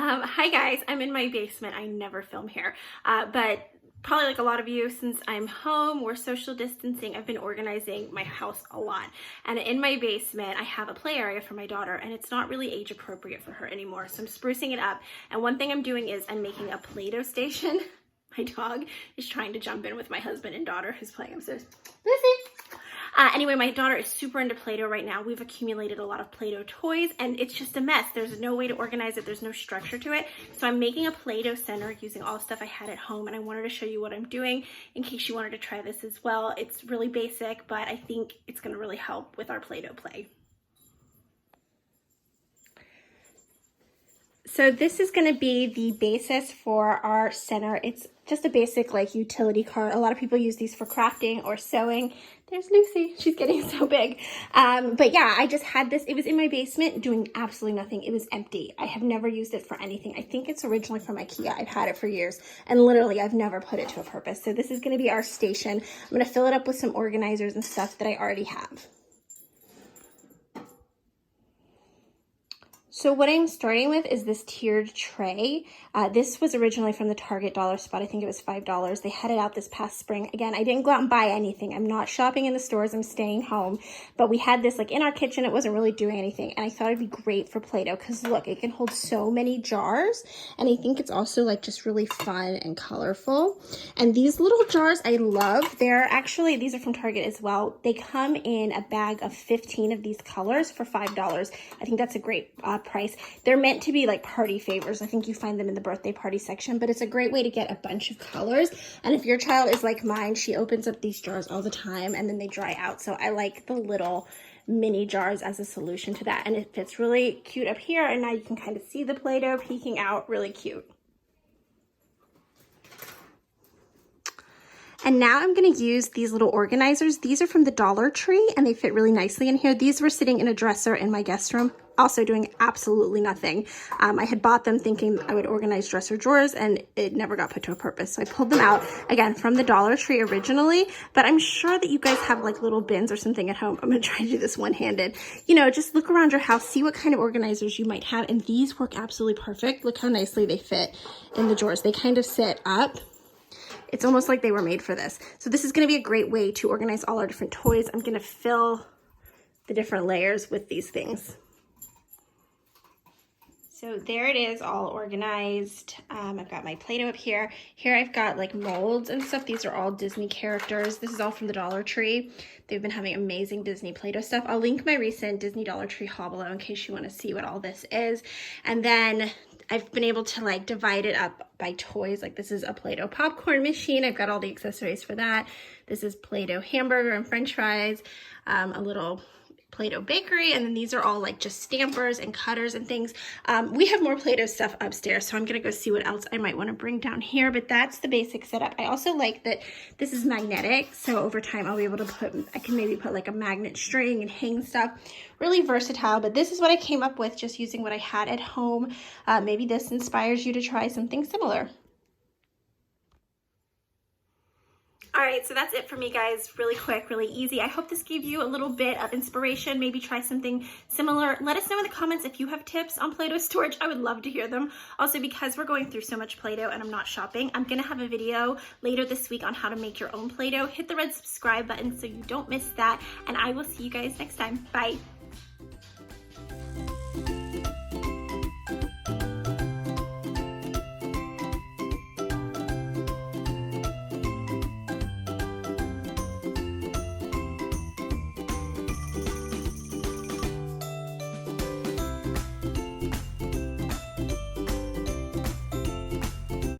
Hi guys, I'm in my basement. I never film here, but probably like a lot of you, since I'm home, we're social distancing, I've been organizing my house a lot. And in my basement, I have a play area for my daughter, and it's not really age appropriate for her anymore. So I'm sprucing it up. And one thing I'm doing is I'm making a Play-Doh station. My dog is trying to jump in with my husband and daughter who's playing upstairs. Lucy! Anyway, my daughter is super into Play-Doh right now. We've accumulated a lot of Play-Doh toys, and it's just a mess. There's no way to organize it. There's no structure to it. So I'm making a Play-Doh center using all the stuff I had at home, and I wanted to show you what I'm doing in case you wanted to try this as well. It's really basic, but I think it's going to really help with our Play-Doh play. So this is going to be the basis for our center. It's just a basic like utility cart. A lot of people use these for crafting or sewing. There's Lucy. She's getting so big. But yeah, I just had this. It was in my basement doing absolutely nothing. It was empty. I have never used it for anything. I think it's originally from IKEA. I've had it for years, and literally I've never put it to a purpose. So this is going to be our station. I'm going to fill it up with some organizers and stuff that I already have. So what I'm starting with is this tiered tray. This was originally from the Target dollar spot. I think it was $5. They had it out this past spring. Again, I didn't go out and buy anything. I'm not shopping in the stores. I'm staying home. But we had this like in our kitchen. It wasn't really doing anything. And I thought it'd be great for Play-Doh because look, it can hold so many jars. And I think it's also like just really fun and colorful. And these little jars I love. They're actually, these are from Target as well. They come in a bag of 15 of these colors for $5. I think that's a great price. They're meant to be like party favors. I think you find them in the birthday party section, but it's a great way to get a bunch of colors. And if your child is like mine, she opens up these jars all the time and then they dry out. So I like the little mini jars as a solution to that. And it fits really cute up here. And now you can kind of see the Play-Doh peeking out, really cute. And now I'm going to use these little organizers. These are from the Dollar Tree and they fit really nicely in here. These were sitting in a dresser in my guest room, also doing absolutely nothing. I had bought them thinking I would organize dresser drawers and it never got put to a purpose. So I pulled them out, again, from the Dollar Tree originally, but I'm sure that you guys have like little bins or something at home. I'm going to try to do this one-handed. You know, just look around your house, see what kind of organizers you might have. And these work absolutely perfect. Look how nicely they fit in the drawers. They kind of sit up. It's almost like they were made for this. So this is going to be a great way to organize all our different toys. I'm going to fill the different layers with these things. So there it is, all organized. I've got my Play-Doh up here. Here I've got like molds and stuff. These are all Disney characters. This is all from the Dollar Tree. They've been having amazing Disney Play-Doh stuff. I'll link my recent Disney Dollar Tree haul below in case you want to see what all this is. And then I've been able to like divide it up by toys. Like this is a Play-Doh popcorn machine. I've got all the accessories for that. This is Play-Doh hamburger and french fries, a little Play-Doh bakery, and then these are all like just stampers and cutters and things. We have more Play-Doh stuff upstairs, so I'm gonna go see what else I might want to bring down here, but that's the basic setup. I also like that this is magnetic, so over time I'll be able to I can maybe put like a magnet string and hang stuff. Really versatile, but this is what I came up with just using what I had at home. Maybe this inspires you to try something similar. All right, so that's it for me, guys. Really quick, really easy. I hope this gave you a little bit of inspiration. Maybe try something similar. Let us know in the comments if you have tips on Play-Doh storage. I would love to hear them. Also, because we're going through so much Play-Doh and I'm not shopping, I'm gonna have a video later this week on how to make your own Play-Doh. Hit the red subscribe button so you don't miss that, and I will see you guys next time. Bye.